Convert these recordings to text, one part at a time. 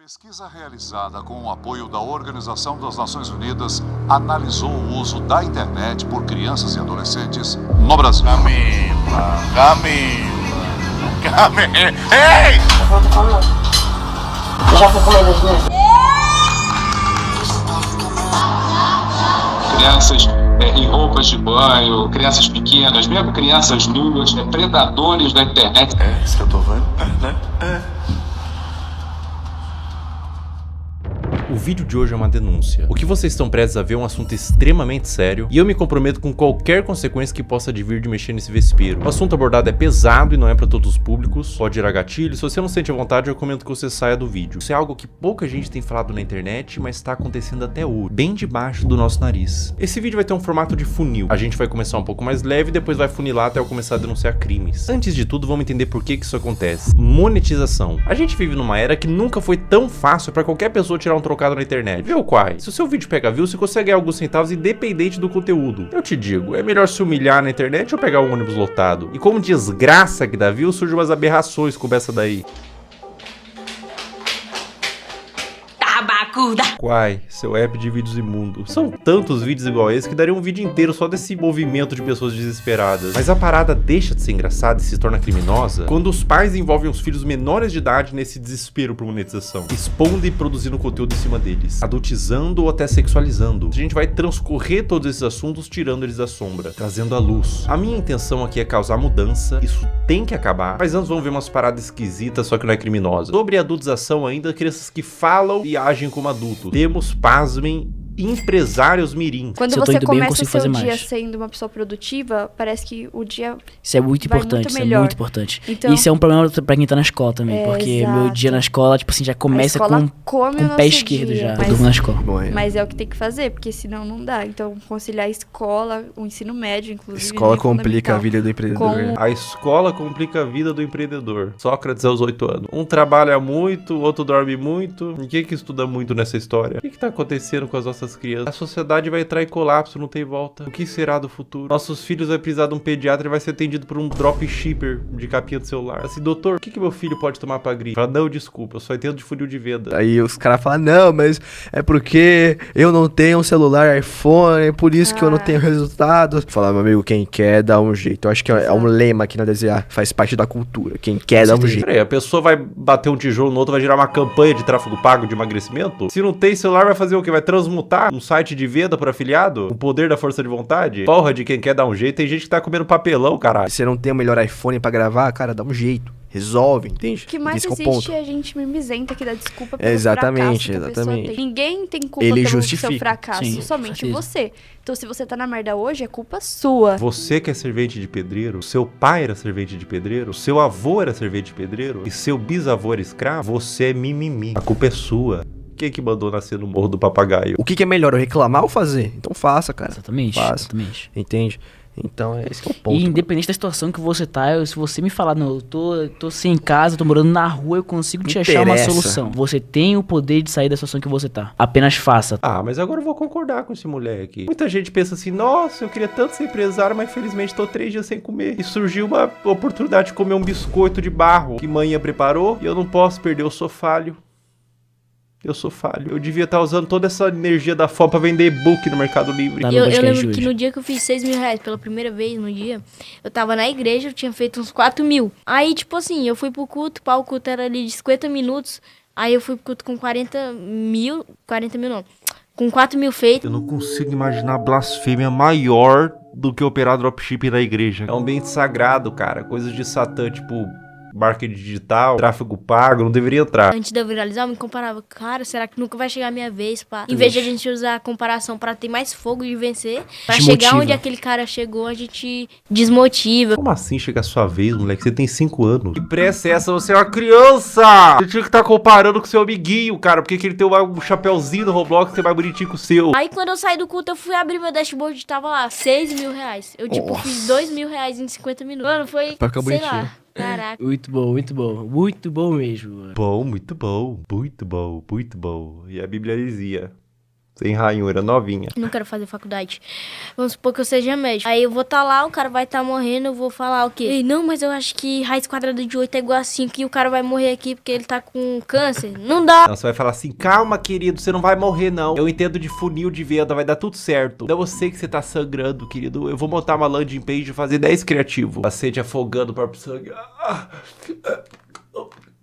Pesquisa realizada com o apoio da Organização das Nações Unidas analisou o uso da internet por crianças e adolescentes no Brasil. Camila. Ei! Já foi comer das duas? Crianças em roupas de banho, crianças pequenas, mesmo crianças nuas, predadores da internet. É isso que eu tô vendo, né? O vídeo de hoje é uma denúncia. O que vocês estão prestes a ver é um assunto extremamente sério e eu me comprometo com qualquer consequência que possa advir de mexer nesse vespeiro. O assunto abordado é pesado e não é para todos os públicos, pode gerar gatilho. Se você não sente a vontade, eu recomendo que você saia do vídeo. Isso é algo que pouca gente tem falado na internet, mas está acontecendo até hoje, bem debaixo do nosso nariz. Esse vídeo vai ter um formato de funil. A gente vai começar um pouco mais leve e depois vai funilar até eu começar a denunciar crimes. Antes de tudo, vamos entender por que isso acontece. Monetização. A gente vive numa era que nunca foi tão fácil para qualquer pessoa tirar um trocado na internet. Viu, Quai? Se o seu vídeo pega view, você consegue ganhar alguns centavos independente do conteúdo. Eu te digo, é melhor se humilhar na internet ou pegar um ônibus lotado? E como desgraça que dá view, surgem umas aberrações como essa daí. Quai, seu app de vídeos imundo. São tantos vídeos igual esse que daria um vídeo inteiro só desse movimento de pessoas desesperadas. Mas a parada deixa de ser engraçada e se torna criminosa quando os pais envolvem os filhos menores de idade nesse desespero por monetização, expondo e produzindo conteúdo em cima deles, adultizando ou até sexualizando. A gente vai transcorrer todos esses assuntos tirando eles da sombra, trazendo à luz. A minha intenção aqui é causar mudança, isso tem que acabar, mas antes vamos ver umas paradas esquisitas, só que não é criminosa. Sobre a adultização ainda, crianças que falam e agem como adultos. Temos, pasmem, empresários mirim. Quando Se eu tô você indo bem, eu começa o consigo seu fazer dia mais. sendo uma pessoa produtiva, parece que o dia Isso é muito vai importante, muito isso é melhor. muito importante. Então- Isso é um problema pra quem tá na escola também, É, porque exato. meu dia na escola, tipo assim, já começa a escola com come o nosso pé esquerdo dia, já. mas- Eu durmo na escola. Mas é o que tem que fazer, porque senão não dá. Então, conciliar a escola, o ensino médio, inclusive. Escola é complica a fundamental. vida do empreendedor. Com- A escola complica a vida do empreendedor. Sócrates aos 8 anos. Um trabalha muito, o outro dorme muito. Ninguém que estuda muito nessa história. O que tá acontecendo com as nossas crianças? A sociedade vai entrar em colapso, não tem volta. O que será do futuro? Nossos filhos vão precisar de um pediatra e vai ser atendido por um dropshipper de capinha do celular. Assim, doutor, o que meu filho pode tomar pra gripe? Fala, não, desculpa, eu só entendo de funil de venda. Aí os caras falam, não, mas é porque eu não tenho um celular iPhone, é por isso que eu não tenho resultado. Falar, meu amigo, quem quer dá um jeito. Eu acho que é um lema aqui na DZA, faz parte da cultura. Quem quer dá um jeito. Peraí, a pessoa vai bater um tijolo no outro, vai gerar uma campanha de tráfego pago de emagrecimento? Se não tem celular, vai fazer o quê? Vai transmutar um site de venda por afiliado? O poder da força de vontade? Porra, de quem quer dar um jeito. Tem gente que tá comendo papelão, caralho. Se você não tem o melhor iPhone pra gravar, cara, dá um jeito. Resolve, entende? O que mais Esse é o existe ponto. é a gente mimizenta que dá desculpa pelo Exatamente, fracasso que a pessoa exatamente. tem. Ninguém tem culpa Ele pelo justifica. seu fracasso, Sim, somente com certeza. você. Então, se você tá na merda hoje, é culpa sua. Você que é servente de pedreiro, seu pai era servente de pedreiro, seu avô era servente de pedreiro e seu bisavô era escravo, você é mimimi. A culpa é sua. Quem que mandou nascer no Morro do Papagaio? O que é melhor, eu reclamar ou fazer? Então faça, cara. Exatamente, Faça. exatamente. Entende? Então, esse que é o ponto. E independente da situação que você tá, se você me falar, não, eu tô sem casa, tô morando na rua, eu consigo te achar uma Interessa. solução. Você tem o poder de sair da situação que você tá. Apenas faça. Ah, mas agora eu vou concordar com esse moleque. Muita gente pensa assim, nossa, eu queria tanto ser empresário, mas infelizmente tô 3 dias sem comer. E surgiu uma oportunidade de comer um biscoito de barro que manhã preparou e eu não posso perder, eu sou falho. Eu sou falho. Eu devia estar usando toda essa energia da fome pra vender e-book no Mercado Livre. Tá. Eu Podcast lembro de que hoje. no dia que eu fiz 6 mil reais pela primeira vez no dia, eu tava na igreja, eu tinha feito uns 4 mil. Aí, tipo assim, eu fui pro culto, o culto era ali de 50 minutos, aí eu fui pro culto com 40 mil não, com 4 mil feitos. Eu não consigo imaginar blasfêmia maior do que operar dropshipping na igreja. É um ambiente sagrado, cara. Coisas de Satã, tipo marketing digital, tráfego pago, não deveria entrar. Antes de eu viralizar, eu me comparava, cara, será que nunca vai chegar a minha vez, pá? Em vez de a gente usar a comparação pra ter mais fogo de vencer, pra Desmotiva. chegar onde aquele cara chegou, a gente desmotiva. Como assim chega a sua vez, moleque? Você tem 5 anos. Que pressa é essa? Você é uma criança! Você tinha que estar comparando com seu amiguinho, cara. Porque que ele tem um chapéuzinho no Roblox que é mais bonitinho que o seu. Aí quando eu saí do culto, eu fui abrir meu dashboard e tava lá, 6 mil reais. Eu, tipo, fiz 2 mil reais em 50 minutos. Mano, foi, Pra ficar sei bonitinho. lá, caraca. Muito bom, muito bom. Muito bom mesmo, mano. Bom, muito bom. Muito bom, muito bom. E a Bíblia dizia: Sem ranhura, novinha. Não quero fazer faculdade. Vamos supor que eu seja médico. Aí eu vou estar lá, o cara vai estar morrendo, eu vou falar o quê? Ei, não, mas eu acho que raiz quadrada de 8 é igual a 5 e o cara vai morrer aqui porque ele tá com câncer. Não dá. Não, você vai falar assim, calma, querido, você não vai morrer, não. Eu entendo de funil de venda, vai dar tudo certo. Não, eu sei que você tá sangrando, querido. Eu vou montar uma landing page e fazer 10 criativo. Paciente afogando o próprio sangue.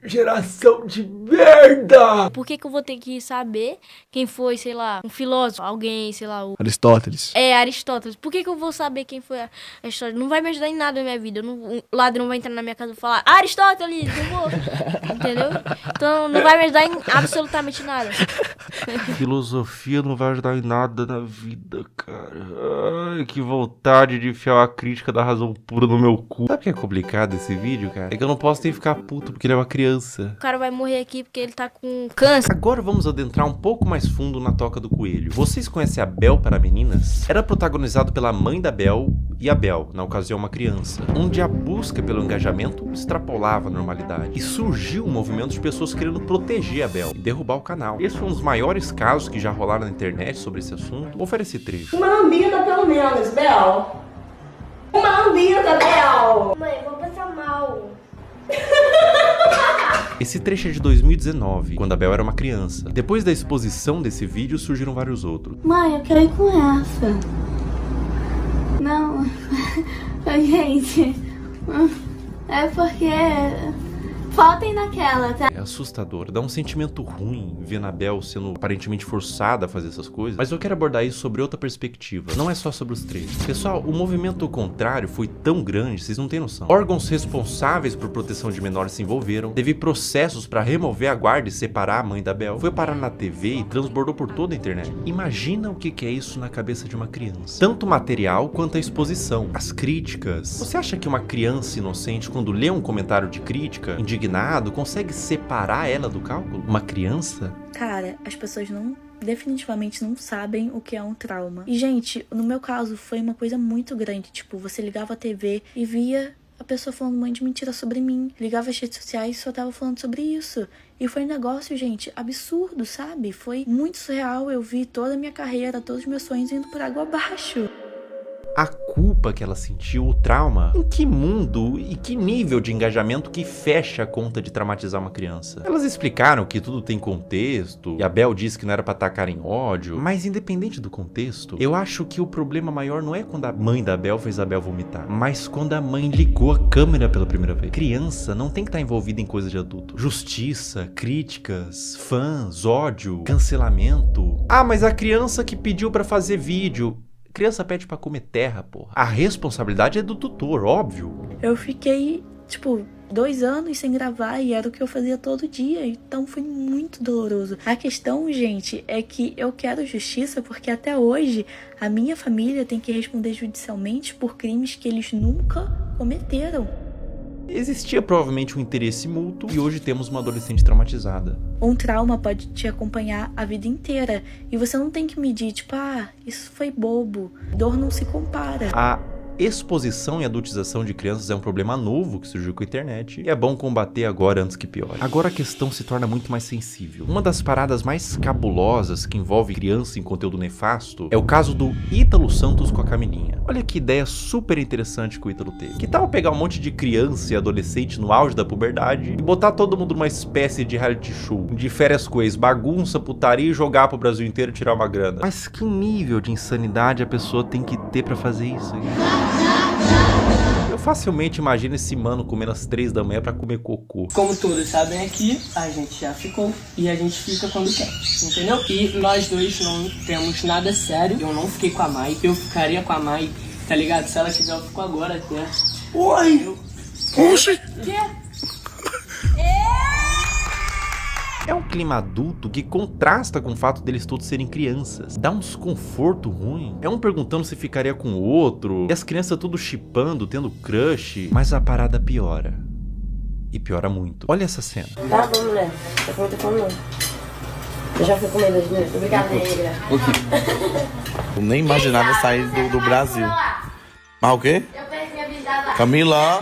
Geração de merda! Por que eu vou ter que saber quem foi, sei lá, um filósofo, alguém, sei lá, Aristóteles. Aristóteles. Por que eu vou saber quem foi Aristóteles? Não vai me ajudar em nada na minha vida. O ladrão vai entrar na minha casa e falar, Aristóteles, eu vou. Entendeu? Então não vai me ajudar em absolutamente nada. Filosofia não vai ajudar em nada na vida, cara. Ai, que vontade de enfiar a crítica da razão pura no meu cu. Sabe o que é complicado esse vídeo, cara? É que eu não posso nem ficar puto porque ele é uma criança. O cara vai morrer aqui porque ele tá com câncer. Agora vamos adentrar um pouco mais fundo na Toca do Coelho. Vocês conhecem a Bel para Meninas? Era protagonizado pela mãe da Bel e a Bel, na ocasião uma criança, onde a busca pelo engajamento extrapolava a normalidade. E surgiu um movimento de pessoas querendo proteger a Bel e derrubar o canal. Esse foi um dos maiores casos que já rolaram na internet sobre esse assunto. Vou oferecer trecho. Uma lambida pelo menos, Bel. Uma lambida, Bel. Mãe, vou passar mal. Esse trecho é de 2019, quando a Bel era uma criança. Depois da exposição desse vídeo, surgiram vários outros. Mãe, eu quero ir com essa. Não, gente, é porque faltem naquela, tá? É assustador, dá um sentimento ruim ver a Bel sendo aparentemente forçada a fazer essas coisas. Mas eu quero abordar isso sobre outra perspectiva. Não é só sobre os trechos. Pessoal, o movimento contrário foi tão grande, vocês não têm noção. Órgãos responsáveis por proteção de menores se envolveram. Teve processos para remover a guarda e separar a mãe da Bel. Foi parar na TV e transbordou por toda a internet. Imagina o que é isso na cabeça de uma criança. Tanto o material quanto a exposição. As críticas. Você acha que uma criança inocente, quando lê um comentário de crítica, indignado, consegue separar ela do cálculo? Uma criança? Cara, as pessoas definitivamente não sabem o que é um trauma. E, gente, no meu caso, foi uma coisa muito grande. Tipo, você ligava a TV e via a pessoa falando um monte de mentira sobre mim. Ligava as redes sociais e só tava falando sobre isso. E foi um negócio, gente, absurdo, sabe? Foi muito surreal. Eu vi toda a minha carreira, todos os meus sonhos indo por água abaixo. A culpa que ela sentiu, o trauma, em que mundo e que nível de engajamento que fecha a conta de traumatizar uma criança? Elas explicaram que tudo tem contexto, e a Bel disse que não era pra tacar em ódio, mas independente do contexto, eu acho que o problema maior não é quando a mãe da Bel fez a Bel vomitar, mas quando a mãe ligou a câmera pela primeira vez. Criança não tem que estar envolvida em coisa de adulto. Justiça, críticas, fãs, ódio, cancelamento. Ah, mas a criança que pediu pra fazer vídeo... Criança pede pra comer terra, porra. A responsabilidade é do tutor, óbvio. Eu fiquei, 2 anos sem gravar e era o que eu fazia todo dia, então foi muito doloroso. A questão, gente, é que eu quero justiça porque até hoje a minha família tem que responder judicialmente por crimes que eles nunca cometeram. Existia provavelmente um interesse mútuo e hoje temos uma adolescente traumatizada. Um trauma pode te acompanhar a vida inteira e você não tem que medir, isso foi bobo. Dor não se compara. A exposição e adultização de crianças é um problema novo que surgiu com a internet e é bom combater agora antes que piore. Agora a questão se torna muito mais sensível. Uma das paradas mais cabulosas que envolve criança em conteúdo nefasto é o caso do Ítalo Santos com a Camilinha. Olha que ideia super interessante que o Ítalo teve. Que tal pegar um monte de criança e adolescente no auge da puberdade e botar todo mundo numa espécie de reality show, de férias com ex, bagunça, putaria e jogar pro Brasil inteiro e tirar uma grana? Mas que nível de insanidade a pessoa tem que ter pra fazer isso? Eu facilmente imagino esse mano comendo às 3 da manhã pra comer cocô. Como todos sabem aqui, a gente já ficou e a gente fica quando quer, entendeu? E nós dois não temos nada sério. Eu não fiquei com a Mai, eu ficaria com a Mai, tá ligado? Se ela quiser, eu fico agora até. Oi! Oxi! É um clima adulto que contrasta com o fato deles todos serem crianças. Dá um desconforto ruim. É um perguntando se ficaria com o outro. E as crianças tudo chipando, tendo crush. Mas a parada piora. E piora muito. Olha essa cena. Tá bom, mulher. Tá com muita fome, não. Eu já fui comer 2 minutos. Obrigada, negra. Eu nem imaginava sair do Brasil. Mas o quê? Eu perdi minha bisada lá. Camila!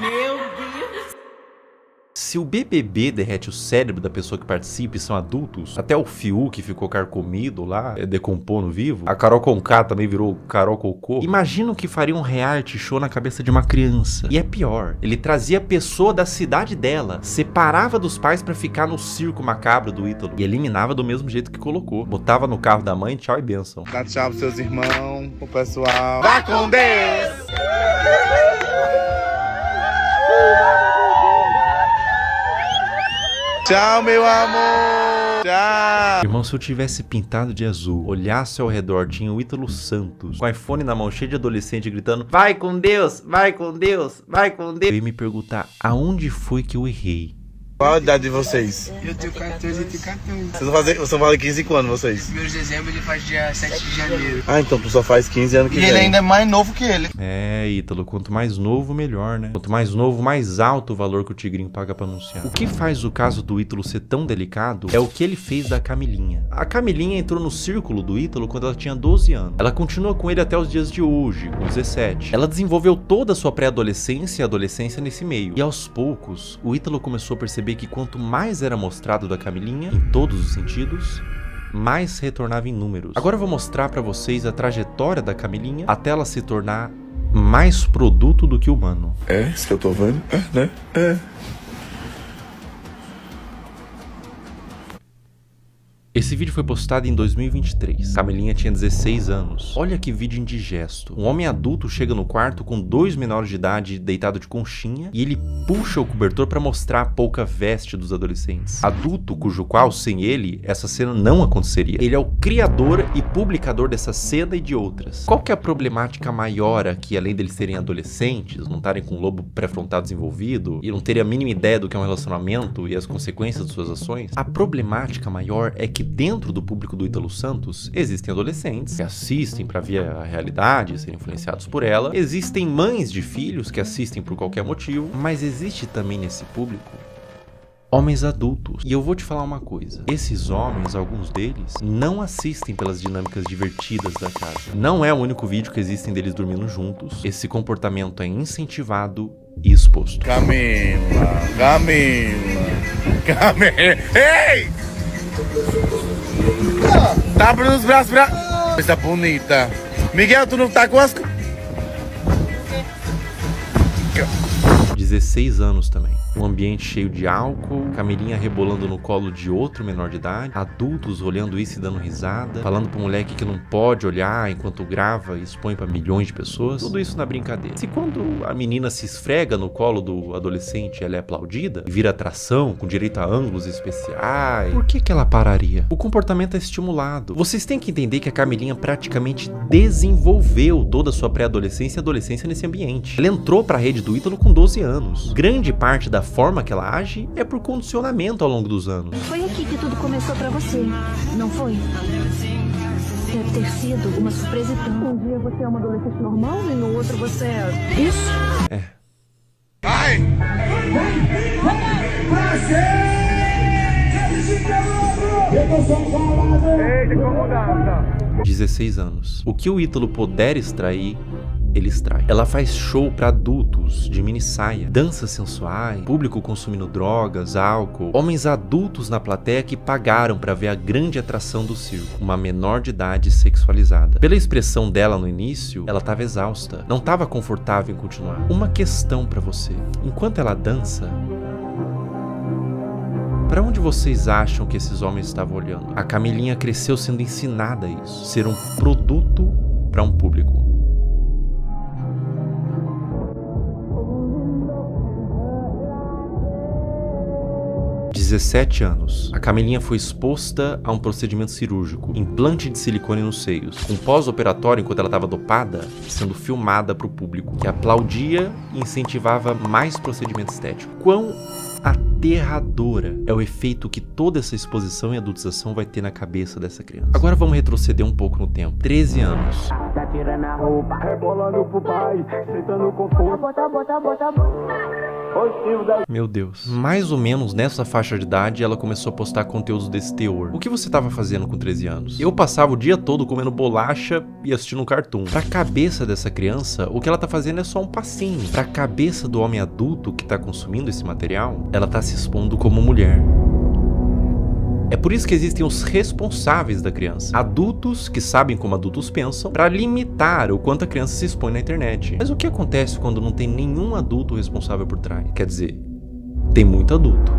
Se Se o BBB derrete o cérebro da pessoa que participa e são adultos, até o Fiuk que ficou carcomido lá, decompondo vivo, a Carol Conká também virou Carol Cocô. Imagina o que faria um reality show na cabeça de uma criança. E é pior, ele trazia a pessoa da cidade dela, separava dos pais pra ficar no circo macabro do Ítalo e eliminava do mesmo jeito que colocou. Botava no carro da mãe, tchau e bênção. Dá tchau pros seus irmãos, pro pessoal. Vá com Deus! Tchau, meu amor! Tchau! Irmão, se eu tivesse pintado de azul, olhasse ao redor, tinha o Ítalo Santos, com o iPhone na mão, cheio de adolescente, gritando: vai com Deus, vai com Deus, vai com Deus. Eu ia me perguntar, aonde foi que eu errei? Qual a idade de vocês? Eu tenho 14 e tenho 14. Vocês vão fazer 15 quando, vocês? Meu dezembro ele faz dia 7 de janeiro. Ah, então tu só faz 15 anos que vem. E ele ainda é mais novo que ele. É, Ítalo, quanto mais novo, melhor, né? Quanto mais novo, mais alto o valor que o Tigrinho paga pra anunciar. O que faz o caso do Ítalo ser tão delicado é o que ele fez da Camilinha. A Camilinha entrou no círculo do Ítalo quando ela tinha 12 anos. Ela continua com ele até os dias de hoje, com 17. Ela desenvolveu toda a sua pré-adolescência e adolescência nesse meio. E aos poucos, o Ítalo começou a perceber que quanto mais era mostrado da Camilinha, em todos os sentidos, mais retornava em números. Agora eu vou mostrar pra vocês a trajetória da Camilinha até ela se tornar mais produto do que humano. É, isso que eu tô vendo? É, né? É. Esse vídeo foi postado em 2023. Camilinha tinha 16 anos. Olha que vídeo indigesto. Um homem adulto chega no quarto com 2 menores de idade deitado de conchinha e ele puxa o cobertor para mostrar a pouca veste dos adolescentes. Adulto cujo qual, sem ele, essa cena não aconteceria. Ele é o criador e publicador dessa cena e de outras. Qual que é a problemática maior aqui, além deles serem adolescentes, não estarem com o lobo pré-frontal desenvolvido e não terem a mínima ideia do que é um relacionamento e as consequências de suas ações? A problemática maior é que dentro do público do Ítalo Santos existem adolescentes que assistem para ver a realidade e serem influenciados por ela. Existem mães de filhos que assistem por qualquer motivo, mas existe também nesse público homens adultos. E eu vou te falar uma coisa, esses homens, alguns deles, não assistem pelas dinâmicas divertidas da casa. Não é o único vídeo que existem deles dormindo juntos. Esse comportamento é incentivado e exposto. Camila, ei! Tá abrindo os braços pra... Coisa bonita. Miguel, tu não tá com as... 16 anos também. Um ambiente cheio de álcool, Camilinha rebolando no colo de outro menor de idade, adultos olhando isso e dando risada, falando pro moleque que não pode olhar enquanto grava e expõe pra milhões de pessoas. Tudo isso na brincadeira. Se quando a menina se esfrega no colo do adolescente ela é aplaudida e vira atração com direito a ângulos especiais, por que ela pararia? O comportamento é estimulado. Vocês têm que entender que a Camilinha praticamente desenvolveu toda a sua pré-adolescência e adolescência nesse ambiente. Ela entrou pra rede do Ítalo com 12 anos. Grande parte da forma que ela age é por condicionamento ao longo dos anos. Foi aqui que tudo começou pra você, não foi? Deve ter sido uma surpresa e tanto. Um dia você é uma adolescente normal e no outro você é... isso? É. Vai! 16 anos. O que o Ítalo puder extrair, ele extrai. Ela faz show pra adultos de mini saia, danças sensuais, público consumindo drogas, álcool, homens adultos na plateia que pagaram pra ver a grande atração do circo, uma menor de idade sexualizada. Pela expressão dela no início, ela tava exausta, não tava confortável em continuar. Uma questão pra você: enquanto ela dança, para onde vocês acham que esses homens estavam olhando? A Camilinha cresceu sendo ensinada a isso, ser um produto para um público. 17 anos. A Camilinha foi exposta a um procedimento cirúrgico, implante de silicone nos seios, um pós-operatório enquanto ela estava dopada, sendo filmada para o público, que aplaudia e incentivava mais procedimento estético. Quão aterradora é o efeito que toda essa exposição e adultização vai ter na cabeça dessa criança. Agora vamos retroceder um pouco no tempo. 13 anos. Tá tirando a roupa, rebolando pro pai, sentando com força. Bota. Meu Deus. Mais ou menos nessa faixa de idade, ela começou a postar conteúdos desse teor. O que você tava fazendo com 13 anos? Eu passava o dia todo comendo bolacha e assistindo um cartoon. Pra cabeça dessa criança, o que ela tá fazendo é só um passinho. Pra cabeça do homem adulto que tá consumindo esse material, ela tá se expondo como mulher. É por isso que existem os responsáveis da criança. Adultos que sabem como adultos pensam para limitar o quanto a criança se expõe na internet. Mas o que acontece quando não tem nenhum adulto responsável por trás? Quer dizer, tem muito adulto,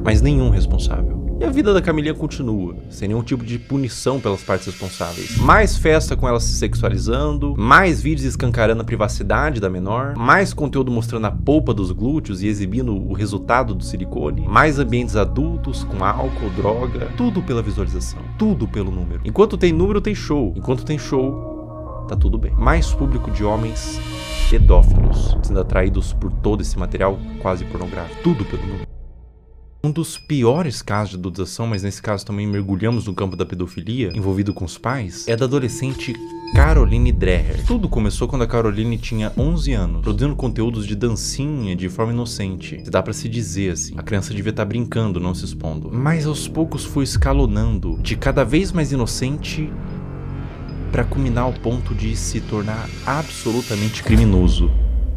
mas nenhum responsável. E a vida da Camilinha continua, sem nenhum tipo de punição pelas partes responsáveis. Mais festa com ela se sexualizando, mais vídeos escancarando a privacidade da menor, mais conteúdo mostrando a polpa dos glúteos e exibindo o resultado do silicone, mais ambientes adultos com álcool, droga, tudo pela visualização, tudo pelo número. Enquanto tem número, tem show. Enquanto tem show, tá tudo bem. Mais público de homens pedófilos, sendo atraídos por todo esse material quase pornográfico, tudo pelo número. Um dos piores casos de adultização, mas nesse caso também mergulhamos no campo da pedofilia, envolvido com os pais, é da adolescente Caroline Dreher. Tudo começou quando a Caroline tinha 11 anos, produzindo conteúdos de dancinha de forma inocente. Dá pra se dizer assim, a criança devia estar brincando, não se expondo. Mas aos poucos foi escalonando, de cada vez mais inocente, pra culminar ao ponto de se tornar absolutamente criminoso.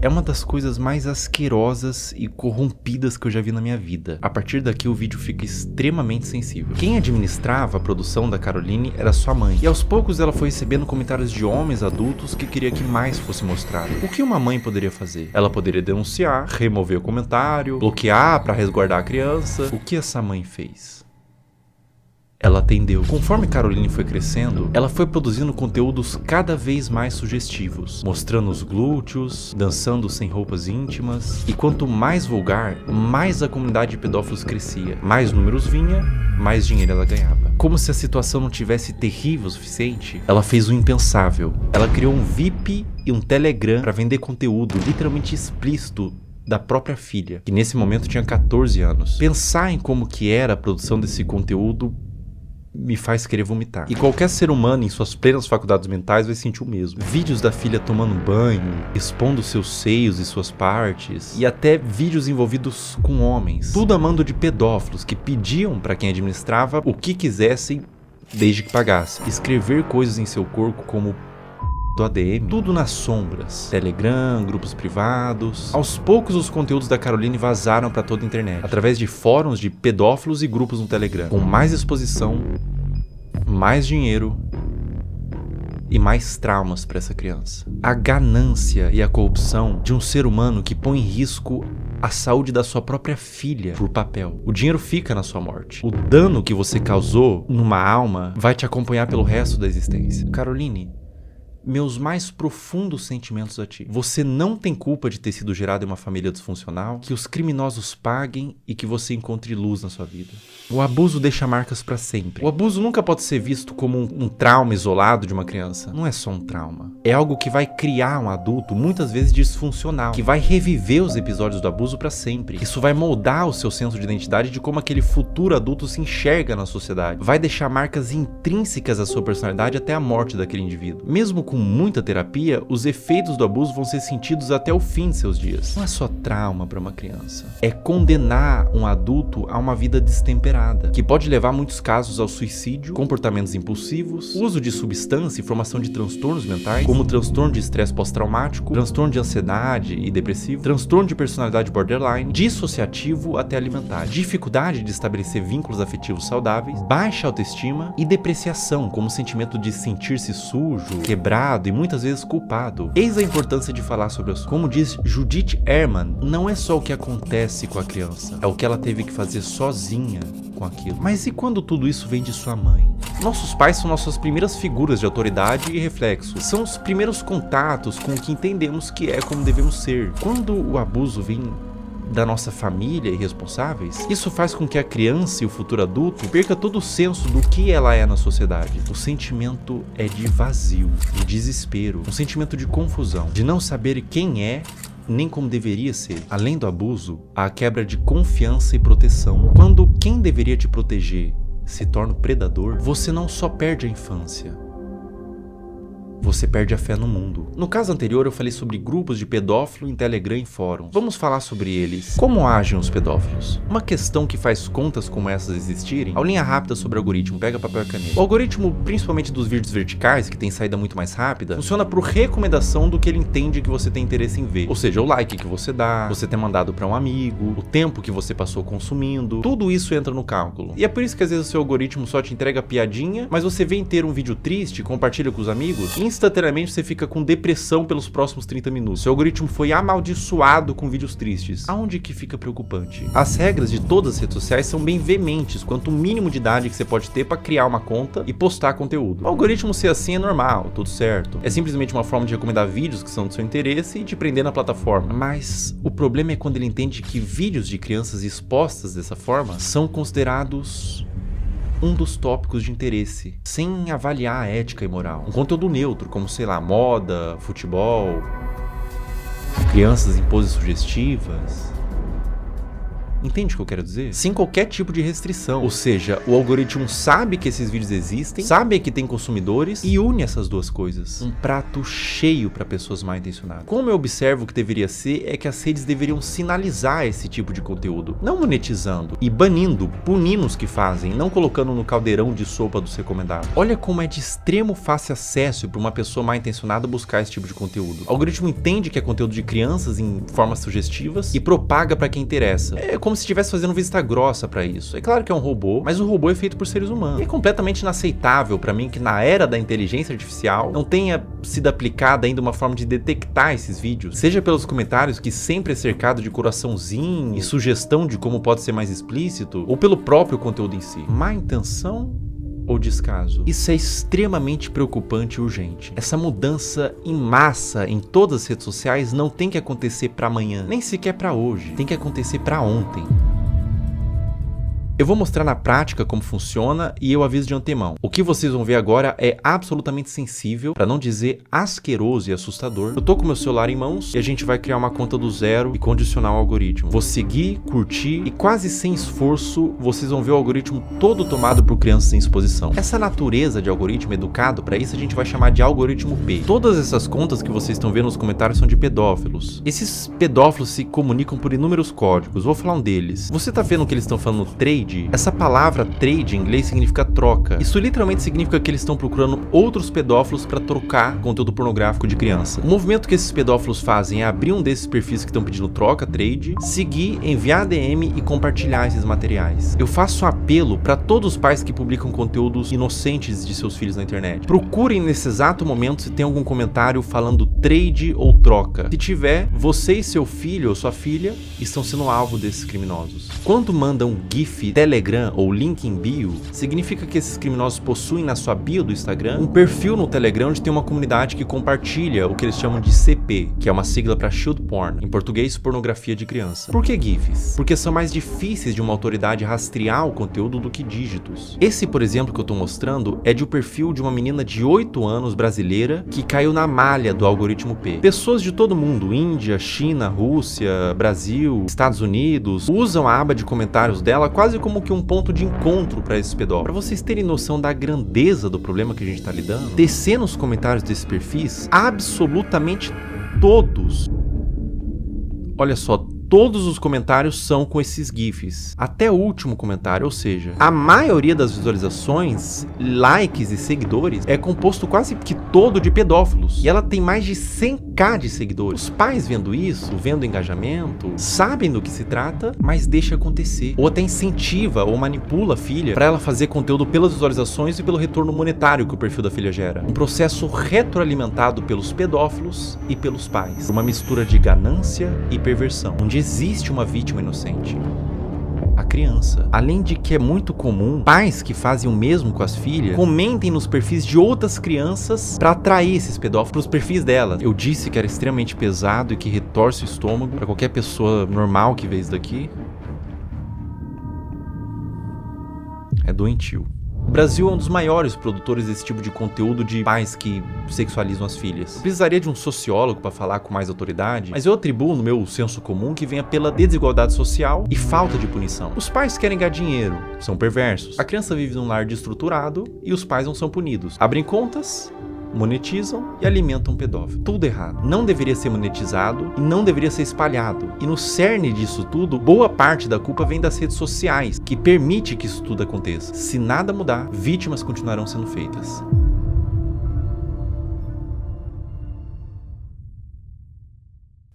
É uma das coisas mais asquerosas e corrompidas que eu já vi na minha vida. A partir daqui o vídeo fica extremamente sensível. Quem administrava a produção da Caroline era sua mãe. E aos poucos ela foi recebendo comentários de homens adultos que queria que mais fosse mostrado. O que uma mãe poderia fazer? Ela poderia denunciar, remover o comentário, bloquear para resguardar a criança. O que essa mãe fez? Ela atendeu. Conforme Caroline foi crescendo, ela foi produzindo conteúdos cada vez mais sugestivos, mostrando os glúteos, dançando sem roupas íntimas, e quanto mais vulgar, mais a comunidade de pedófilos crescia. Mais números vinha, mais dinheiro ela ganhava. Como se a situação não tivesse terrível o suficiente, ela fez o impensável. Ela criou um VIP e um Telegram para vender conteúdo literalmente explícito da própria filha, que nesse momento tinha 14 anos. Pensar em como que era a produção desse conteúdo me faz querer vomitar. E qualquer ser humano em suas plenas faculdades mentais vai sentir o mesmo. Vídeos da filha tomando banho, expondo seus seios e suas partes, e até vídeos envolvidos com homens. Tudo a mando de pedófilos que pediam para quem administrava o que quisessem desde que pagasse. Escrever coisas em seu corpo como do ADM, tudo nas sombras. Telegram, grupos privados. Aos poucos os conteúdos da Caroline vazaram para toda a internet, através de fóruns de pedófilos e grupos no Telegram, com mais exposição, mais dinheiro e mais traumas para essa criança. A ganância e a corrupção de um ser humano que põe em risco a saúde da sua própria filha por papel. O dinheiro fica na sua morte. O dano que você causou numa alma vai te acompanhar pelo resto da existência. Caroline, meus mais profundos sentimentos a ti. Você não tem culpa de ter sido gerado em uma família disfuncional, que os criminosos paguem e que você encontre luz na sua vida. O abuso deixa marcas pra sempre. O abuso nunca pode ser visto como um trauma isolado de uma criança. Não é só um trauma. É algo que vai criar um adulto, muitas vezes disfuncional, que vai reviver os episódios do abuso pra sempre. Isso vai moldar o seu senso de identidade de como aquele futuro adulto se enxerga na sociedade. Vai deixar marcas intrínsecas à sua personalidade até a morte daquele indivíduo. Mesmo com muita terapia, os efeitos do abuso vão ser sentidos até o fim de seus dias. Não é só trauma para uma criança. É condenar um adulto a uma vida destemperada, que pode levar muitos casos ao suicídio, comportamentos impulsivos, uso de substância e formação de transtornos mentais, como transtorno de estresse pós-traumático, transtorno de ansiedade e depressivo, transtorno de personalidade borderline, dissociativo até alimentar, dificuldade de estabelecer vínculos afetivos saudáveis, baixa autoestima e depreciação, como o sentimento de sentir-se sujo, quebrado e muitas vezes culpado. Eis a importância de falar sobre isso. Como diz Judith Herman, não é só o que acontece com a criança, é o que ela teve que fazer sozinha com aquilo. Mas e quando tudo isso vem de sua mãe? Nossos pais são nossas primeiras figuras de autoridade e reflexo. São os primeiros contatos com o que entendemos que é como devemos ser. Quando o abuso vem da nossa família e responsáveis, isso faz com que a criança e o futuro adulto perca todo o senso do que ela é na sociedade. O sentimento é de vazio, de desespero, um sentimento de confusão, de não saber quem é nem como deveria ser. Além do abuso, há a quebra de confiança e proteção. Quando quem deveria te proteger se torna o predador, você não só perde a infância, você perde a fé no mundo. No caso anterior eu falei sobre grupos de pedófilo em Telegram e fóruns. Vamos falar sobre eles. Como agem os pedófilos? Uma questão que faz contas como essas existirem, aulinha rápida sobre o algoritmo, pega papel e caneta. O algoritmo, principalmente dos vídeos verticais, que tem saída muito mais rápida, funciona por recomendação do que ele entende que você tem interesse em ver. Ou seja, o like que você dá, você ter mandado para um amigo, o tempo que você passou consumindo, tudo isso entra no cálculo. E é por isso que às vezes o seu algoritmo só te entrega piadinha, mas você vê inteiro um vídeo triste, compartilha com os amigos, e instantaneamente você fica com depressão pelos próximos 30 minutos. Seu algoritmo foi amaldiçoado com vídeos tristes. Aonde que fica preocupante? As regras de todas as redes sociais são bem veementes quanto o mínimo de idade que você pode ter para criar uma conta e postar conteúdo. O algoritmo ser assim é normal, tudo certo. É simplesmente uma forma de recomendar vídeos que são do seu interesse e te prender na plataforma. Mas o problema é quando ele entende que vídeos de crianças expostas dessa forma são considerados um dos tópicos de interesse, sem avaliar a ética e moral. Um conteúdo neutro, como, sei lá, moda, futebol, crianças em poses sugestivas. Entende o que eu quero dizer? Sem qualquer tipo de restrição. Ou seja, o algoritmo sabe que esses vídeos existem, sabe que tem consumidores e une essas duas coisas. Um prato cheio para pessoas mal intencionadas. Como eu observo que deveria ser, é que as redes deveriam sinalizar esse tipo de conteúdo, não monetizando e banindo, punindo os que fazem, não colocando no caldeirão de sopa dos recomendados. Olha como é de extremo fácil acesso para uma pessoa mal intencionada buscar esse tipo de conteúdo. O algoritmo entende que é conteúdo de crianças em formas sugestivas e propaga para quem interessa. É como se estivesse fazendo vista grossa pra isso. É claro que é um robô, mas o robô é feito por seres humanos. E é completamente inaceitável pra mim que na era da inteligência artificial não tenha sido aplicada ainda uma forma de detectar esses vídeos, seja pelos comentários que sempre é cercado de coraçãozinho e sugestão de como pode ser mais explícito, ou pelo próprio conteúdo em si. Má intenção ou descaso? Isso é extremamente preocupante e urgente. Essa mudança em massa em todas as redes sociais não tem que acontecer para amanhã, nem sequer para hoje. Tem que acontecer para ontem. Eu vou mostrar na prática como funciona e eu aviso de antemão. O que vocês vão ver agora é absolutamente sensível, para não dizer asqueroso e assustador. Eu tô com meu celular em mãos e a gente vai criar uma conta do zero e condicionar o algoritmo. Vou seguir, curtir e quase sem esforço vocês vão ver o algoritmo todo tomado por crianças em exposição. Essa natureza de algoritmo educado, para isso a gente vai chamar de algoritmo P. Todas essas contas que vocês estão vendo nos comentários são de pedófilos. Esses pedófilos se comunicam por inúmeros códigos. Vou falar um deles. Você tá vendo que eles estão falando trade? Essa palavra trade em inglês significa troca. Isso literalmente significa que eles estão procurando outros pedófilos para trocar conteúdo pornográfico de criança. O movimento que esses pedófilos fazem é abrir um desses perfis que estão pedindo troca, trade, seguir, enviar DM e compartilhar esses materiais. Eu faço um apelo para todos os pais que publicam conteúdos inocentes de seus filhos na internet. Procurem nesse exato momento se tem algum comentário falando trade ou troca. Se tiver, você e seu filho ou sua filha estão sendo alvo desses criminosos. Quando mandam um GIF Telegram ou link em bio, significa que esses criminosos possuem na sua bio do Instagram um perfil no Telegram onde tem uma comunidade que compartilha o que eles chamam de CP, que é uma sigla para Child Porn, em português pornografia de criança. Por que GIFs? Porque são mais difíceis de uma autoridade rastrear o conteúdo do que dígitos. Esse, por exemplo, que eu tô mostrando é de um perfil de uma menina de 8 anos brasileira que caiu na malha do algoritmo P. Pessoas de todo mundo, Índia, China, Rússia, Brasil, Estados Unidos, usam a aba de comentários dela quase como que um ponto de encontro para esses pedófilos. Para vocês terem noção da grandeza do problema que a gente tá lidando, descer nos comentários desses perfis, absolutamente todos, olha só, todos os comentários são com esses GIFs. Até o último comentário, ou seja, a maioria das visualizações, likes e seguidores é composto quase que todo de pedófilos. E ela tem mais de 100k de seguidores. Os pais vendo isso, vendo engajamento, sabem do que se trata, mas deixa acontecer. Ou até incentiva ou manipula a filha para ela fazer conteúdo pelas visualizações e pelo retorno monetário que o perfil da filha gera. Um processo retroalimentado pelos pedófilos e pelos pais. Uma mistura de ganância e perversão, onde existe uma vítima inocente, a criança. Além de que é muito comum pais que fazem o mesmo com as filhas comentem nos perfis de outras crianças para atrair esses pedófilos para os perfis delas. Eu disse que era extremamente pesado e que retorce o estômago para qualquer pessoa normal que vê isso daqui. É doentio. O Brasil é um dos maiores produtores desse tipo de conteúdo de pais que sexualizam as filhas. Eu precisaria de um sociólogo para falar com mais autoridade, mas eu atribuo no meu senso comum que venha pela desigualdade social e falta de punição. Os pais querem ganhar dinheiro, são perversos. A criança vive num lar destruturado e os pais não são punidos. Abrem contas monetizam e alimentam um pedófilo. Tudo errado. Não deveria ser monetizado e não deveria ser espalhado. E no cerne disso tudo, boa parte da culpa vem das redes sociais, que permite que isso tudo aconteça. Se nada mudar, vítimas continuarão sendo feitas.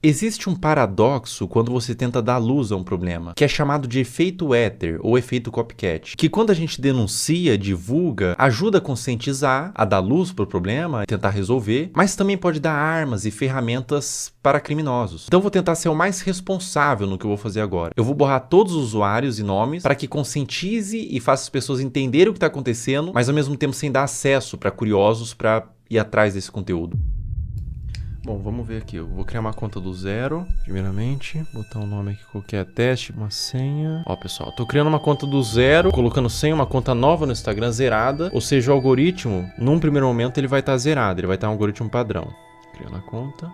Existe um paradoxo quando você tenta dar luz a um problema, que é chamado de efeito éter ou efeito copycat, que quando a gente denuncia, divulga, ajuda a conscientizar, a dar luz para o problema, tentar resolver, mas também pode dar armas e ferramentas para criminosos. Então vou tentar ser o mais responsável no que eu vou fazer agora. Eu vou borrar todos os usuários e nomes para que conscientize e faça as pessoas entenderem o que está acontecendo, mas ao mesmo tempo sem dar acesso para curiosos para ir atrás desse conteúdo. Bom, vamos ver aqui. Eu vou criar uma conta do zero, primeiramente. Botar um nome aqui qualquer, teste, uma senha. Ó, pessoal, tô criando uma conta do zero, colocando senha, uma conta nova no Instagram zerada. Ou seja, o algoritmo, num primeiro momento, ele vai estar zerado. Ele vai estar um algoritmo padrão. Criando a conta.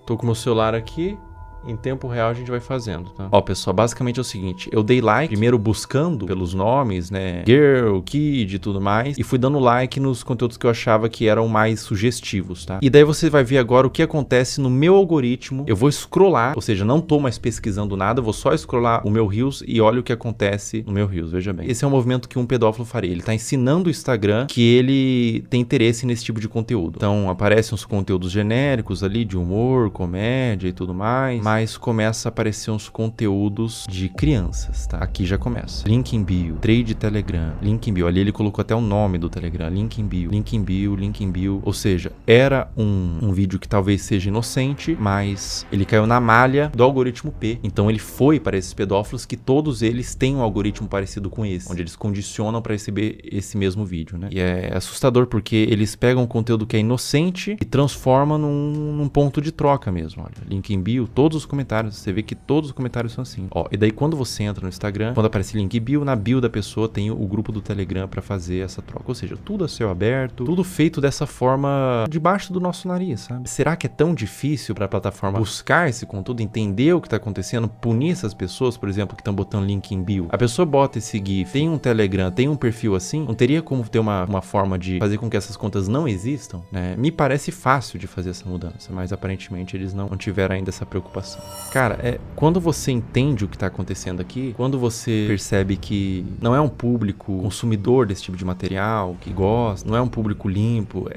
Tô com o meu celular aqui. Em tempo real a gente vai fazendo, tá? Ó, pessoal, basicamente é o seguinte. Eu dei like, primeiro buscando pelos nomes, né? Girl, Kid e tudo mais. E fui dando like nos conteúdos que eu achava que eram mais sugestivos, tá? E daí você vai ver agora o que acontece no meu algoritmo. Eu vou scrollar, ou seja, não tô mais pesquisando nada. Eu vou só scrollar o meu Reels e olha o que acontece no meu Reels, veja bem. Esse é um movimento que um pedófilo faria. Ele tá ensinando o Instagram que ele tem interesse nesse tipo de conteúdo. Então, aparecem uns conteúdos genéricos ali de humor, comédia e tudo mais. Mas começa a aparecer uns conteúdos de crianças, tá? Aqui já começa. Link em bio, trade Telegram, link em bio. Ali ele colocou até o nome do Telegram, link em bio, link em bio, link em bio. Ou seja, era um vídeo que talvez seja inocente, mas ele caiu na malha do algoritmo P. Então ele foi para esses pedófilos que todos eles têm um algoritmo parecido com esse, onde eles condicionam para receber esse mesmo vídeo, né? E é assustador porque eles pegam um conteúdo que é inocente e transformam num ponto de troca mesmo. Olha, link em bio, todos os comentários, você vê que todos os comentários são assim. Ó, e daí quando você entra no Instagram, quando aparece link bio, na bio da pessoa tem o grupo do Telegram pra fazer essa troca. Ou seja, tudo a céu aberto, tudo feito dessa forma debaixo do nosso nariz, sabe? Será que é tão difícil pra plataforma buscar esse conteúdo, entender o que tá acontecendo, punir essas pessoas, por exemplo, que estão botando link em bio? A pessoa bota esse GIF, tem um Telegram, tem um perfil assim, não teria como ter uma forma de fazer com que essas contas não existam, né? Me parece fácil de fazer essa mudança, mas aparentemente eles não tiveram ainda essa preocupação. Cara, quando você entende o que está acontecendo aqui, quando você percebe que não é um público consumidor desse tipo de material, que gosta, não é um público limpo,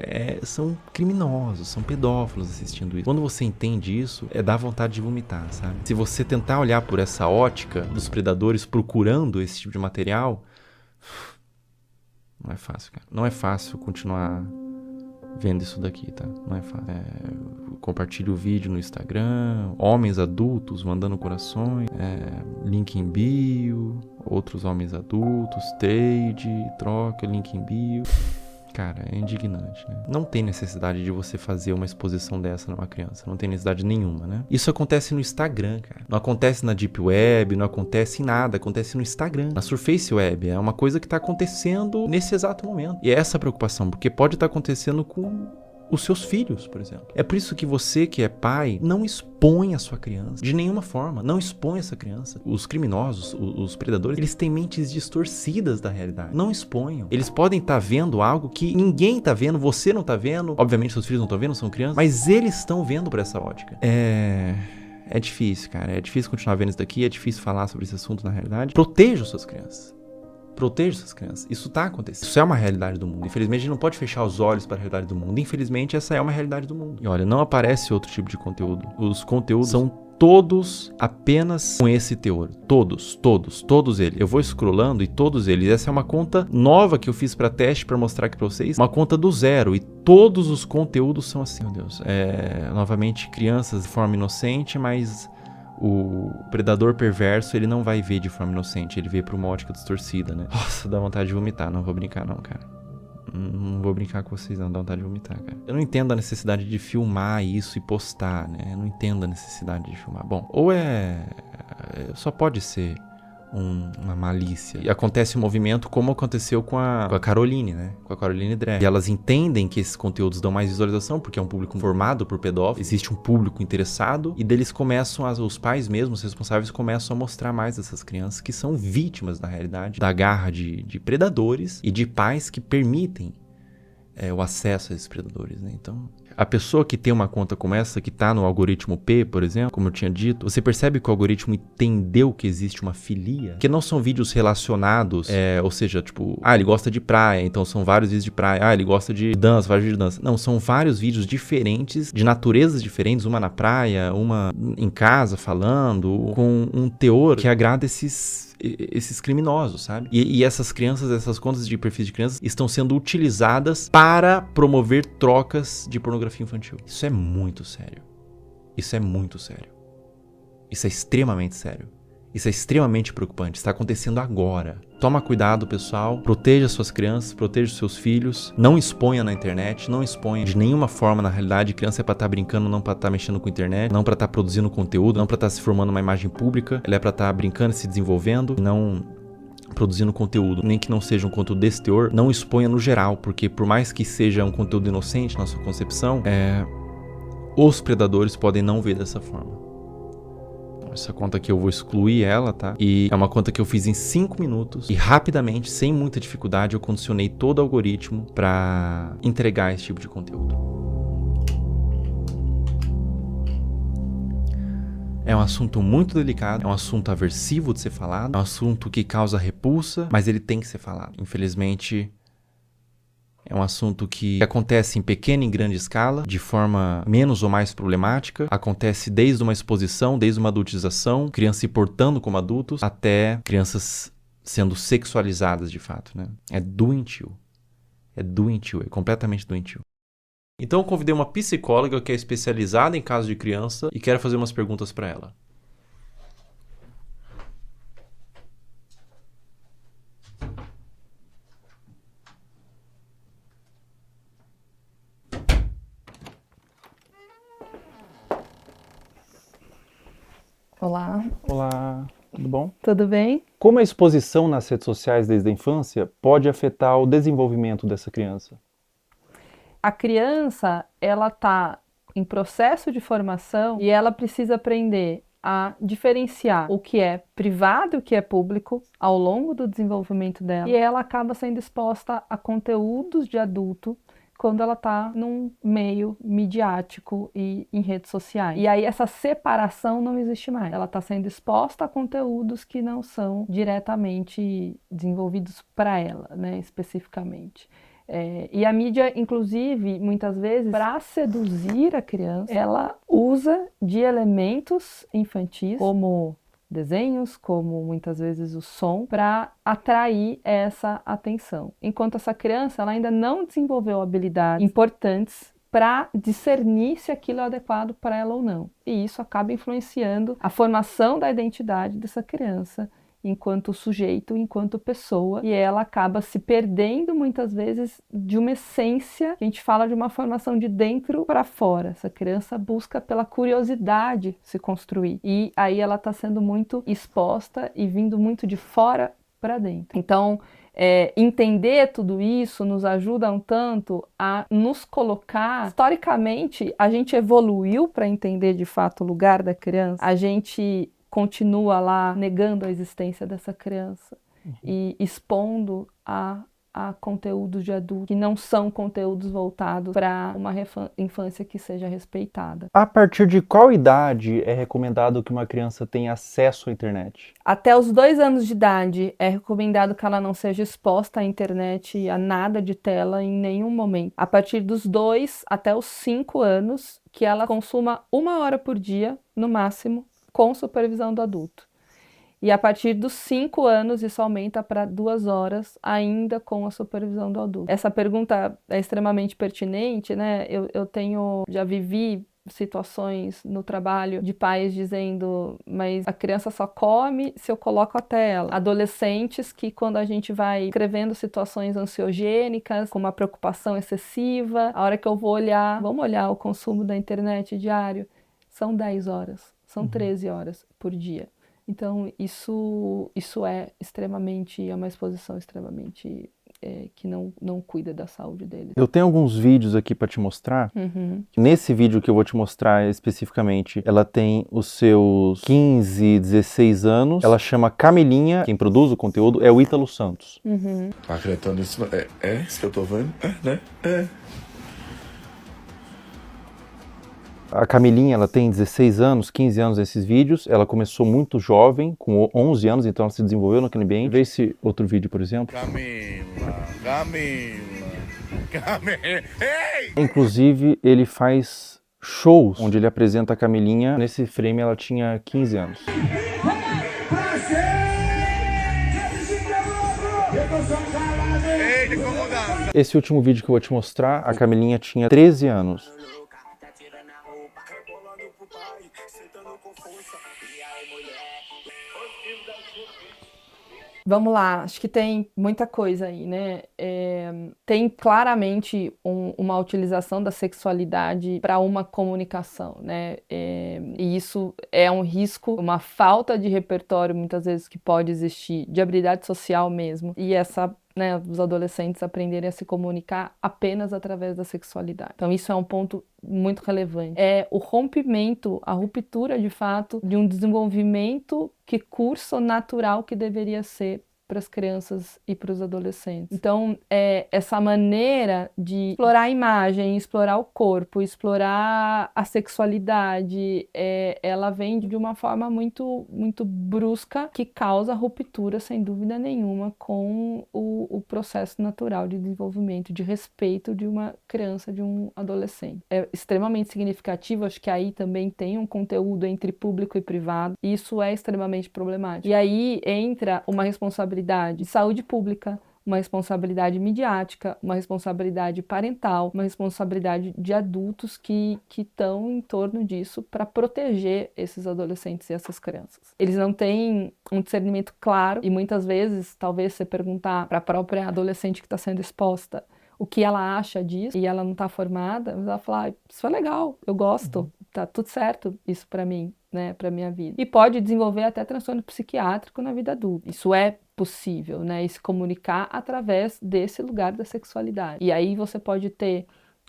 são criminosos, são pedófilos assistindo isso. Quando você entende isso, dá vontade de vomitar, sabe? Se você tentar olhar por essa ótica dos predadores procurando esse tipo de material, não é fácil, cara. Não é fácil continuar vendo isso daqui, tá? Não é fácil. Compartilhe o vídeo no Instagram, homens adultos mandando corações, link em bio, outros homens adultos, trade, troca, link em bio. Cara, é indignante, né? Não tem necessidade de você fazer uma exposição dessa numa criança. Não tem necessidade nenhuma, né? Isso acontece no Instagram, cara. Não acontece na Deep Web, não acontece em nada. Acontece no Instagram, na Surface Web. É uma coisa que tá acontecendo nesse exato momento. E é essa preocupação, porque pode estar acontecendo com os seus filhos, por exemplo. É por isso que você, que é pai, não expõe a sua criança. De nenhuma forma. Não expõe essa criança. Os criminosos, os predadores, eles têm mentes distorcidas da realidade. Não exponham. Eles podem estar vendo algo que ninguém está vendo, você não está vendo. Obviamente, seus filhos não estão vendo, são crianças. Mas eles estão vendo por essa ótica. É difícil, cara. É difícil continuar vendo isso daqui. É difícil falar sobre esse assunto na realidade. Proteja suas crianças. Proteja essas crianças. Isso tá acontecendo. Isso é uma realidade do mundo. Infelizmente, a gente não pode fechar os olhos para a realidade do mundo. Infelizmente, essa é uma realidade do mundo. E olha, não aparece outro tipo de conteúdo. Os conteúdos são todos apenas com esse teor. Todos eles. Eu vou scrollando e todos eles. Essa é uma conta nova que eu fiz para teste, para mostrar aqui para vocês. Uma conta do zero. E todos os conteúdos são assim, meu Deus. Novamente, crianças de forma inocente, mas o predador perverso, ele não vai ver de forma inocente, ele vê por uma ótica distorcida, né? Nossa, dá vontade de vomitar, não vou brincar não, cara. Não vou brincar com vocês não, dá vontade de vomitar, cara. Eu não entendo a necessidade de filmar isso e postar, né? Eu não entendo a necessidade de filmar. Bom, ou só pode ser uma malícia. E acontece um movimento como aconteceu com a Caroline, né? Com a Caroline Drag. E elas entendem que esses conteúdos dão mais visualização, porque é um público formado por pedófilos, existe um público interessado, e deles começam, os pais mesmos, os responsáveis, começam a mostrar mais dessas crianças que são vítimas, na realidade, da garra de predadores e de pais que permitem o acesso a esses predadores, né? Então, a pessoa que tem uma conta como essa, que tá no algoritmo P, por exemplo, como eu tinha dito, você percebe que o algoritmo entendeu que existe uma filia, que não são vídeos relacionados, ou seja, tipo, ele gosta de praia, então são vários vídeos de praia, ele gosta de dança, vários vídeos de dança. Não, são vários vídeos diferentes, de naturezas diferentes, uma na praia, uma em casa falando, com um teor que agrada esses criminosos, sabe? E essas crianças, essas contas de perfis de crianças estão sendo utilizadas para promover trocas de pornografia infantil. Isso é muito sério. Isso é muito sério. Isso é extremamente sério. Isso é extremamente preocupante. Está acontecendo agora. Toma cuidado, pessoal. Proteja suas crianças, proteja os seus filhos. Não exponha na internet, não exponha de nenhuma forma. Na realidade, criança é para estar brincando, não para estar mexendo com a internet, não para estar produzindo conteúdo, não para estar se formando uma imagem pública. Ela é para estar brincando e se desenvolvendo, não produzindo conteúdo, nem que não seja um conteúdo desse teor. Não exponha no geral, porque por mais que seja um conteúdo inocente na sua concepção, os predadores podem não ver dessa forma. Essa conta aqui eu vou excluir ela, tá? E é uma conta que eu fiz em 5 minutos e rapidamente, sem muita dificuldade, eu condicionei todo o algoritmo para entregar esse tipo de conteúdo. É um assunto muito delicado, é um assunto aversivo de ser falado, é um assunto que causa repulsa, mas ele tem que ser falado. Infelizmente, é um assunto que acontece em pequena e grande escala, de forma menos ou mais problemática. Acontece desde uma exposição, desde uma adultização, crianças se portando como adultos, até crianças sendo sexualizadas de fato, né? É doentio. É doentio, é completamente doentio. Então eu convidei uma psicóloga que é especializada em casos de criança e quero fazer umas perguntas para ela. Olá. Olá, tudo bom? Tudo bem? Como a exposição nas redes sociais desde a infância pode afetar o desenvolvimento dessa criança? A criança, ela está em processo de formação e ela precisa aprender a diferenciar o que é privado e o que é público ao longo do desenvolvimento dela. E ela acaba sendo exposta a conteúdos de adulto quando ela está num meio midiático e em redes sociais. E aí essa separação não existe mais. Ela está sendo exposta a conteúdos que não são diretamente desenvolvidos para ela, né, especificamente. E a mídia, inclusive, muitas vezes, para seduzir a criança, ela usa de elementos infantis, como desenhos, como muitas vezes o som, para atrair essa atenção. Enquanto essa criança ela ainda não desenvolveu habilidades importantes para discernir se aquilo é adequado para ela ou não. E isso acaba influenciando a formação da identidade dessa criança enquanto sujeito, enquanto pessoa, e ela acaba se perdendo muitas vezes de uma essência, que a gente fala de uma formação de dentro para fora. Essa criança busca pela curiosidade se construir, e aí ela está sendo muito exposta e vindo muito de fora para dentro. Então, entender tudo isso nos ajuda um tanto a nos colocar. Historicamente, a gente evoluiu para entender de fato o lugar da criança, a gente continua lá negando a existência dessa criança e expondo a conteúdos de adulto que não são conteúdos voltados para uma infância que seja respeitada. A partir de qual idade é recomendado que uma criança tenha acesso à internet? Até os 2 anos de idade é recomendado que ela não seja exposta à internet, a nada de tela em nenhum momento. A partir dos 2 até os 5 anos, que ela consuma 1 hora por dia, no máximo, com supervisão do adulto. E a partir dos 5 anos, isso aumenta para 2 horas, ainda com a supervisão do adulto. Essa pergunta é extremamente pertinente, né? Já vivi situações no trabalho de pais dizendo, mas a criança só come se eu coloco a tela. Adolescentes que, quando a gente vai escrevendo situações ansiogênicas, com uma preocupação excessiva, a hora que eu vou olhar, vamos olhar o consumo da internet diário, são 10 horas. São 13 horas por dia. Então, isso é uma exposição extremamente que não cuida da saúde deles. Eu tenho alguns vídeos aqui para te mostrar. Uhum. Nesse vídeo que eu vou te mostrar especificamente, ela tem os seus 15, 16 anos. Ela chama Camilinha. Quem produz o conteúdo é o Ítalo Santos. Uhum. Tá acreditando nisso? É isso que eu tô vendo? Né? A Camilinha, ela tem 16 anos, 15 anos nesses vídeos. Ela começou muito jovem, com 11 anos, então ela se desenvolveu naquele ambiente. Vê esse outro vídeo, por exemplo. Camila. Ei! Inclusive, ele faz shows onde ele apresenta a Camilinha. Nesse frame, ela tinha 15 anos. Esse último vídeo que eu vou te mostrar, a Camilinha tinha 13 anos. Vamos lá, acho que tem muita coisa aí, né? Tem claramente uma utilização da sexualidade para uma comunicação, né? E isso é um risco, uma falta de repertório, muitas vezes, que pode existir, de habilidade social mesmo. E os adolescentes aprenderem a se comunicar apenas através da sexualidade. Então isso é um ponto muito relevante. É o rompimento, a ruptura de fato de um desenvolvimento que curso natural que deveria ser para as crianças e para os adolescentes. Então, essa maneira de explorar a imagem, explorar o corpo, explorar a sexualidade, ela vem de uma forma muito, muito brusca, que causa ruptura, sem dúvida nenhuma, com o processo natural de desenvolvimento, de respeito de uma criança, de um adolescente. É extremamente significativo, acho que aí também tem um conteúdo entre público e privado, e isso é extremamente problemático. E aí entra uma responsabilidade de saúde pública, uma responsabilidade midiática, uma responsabilidade parental, uma responsabilidade de adultos que estão em torno disso para proteger esses adolescentes e essas crianças. Eles não têm um discernimento claro e muitas vezes, talvez você perguntar para a própria adolescente que está sendo exposta o que ela acha disso e ela não está formada, mas ela fala, isso é legal, eu gosto, tá tudo certo isso para mim, né, para minha vida. E pode desenvolver até transtorno psiquiátrico na vida adulta. Isso é possível, né, e se comunicar através desse lugar da sexualidade. E aí você pode ter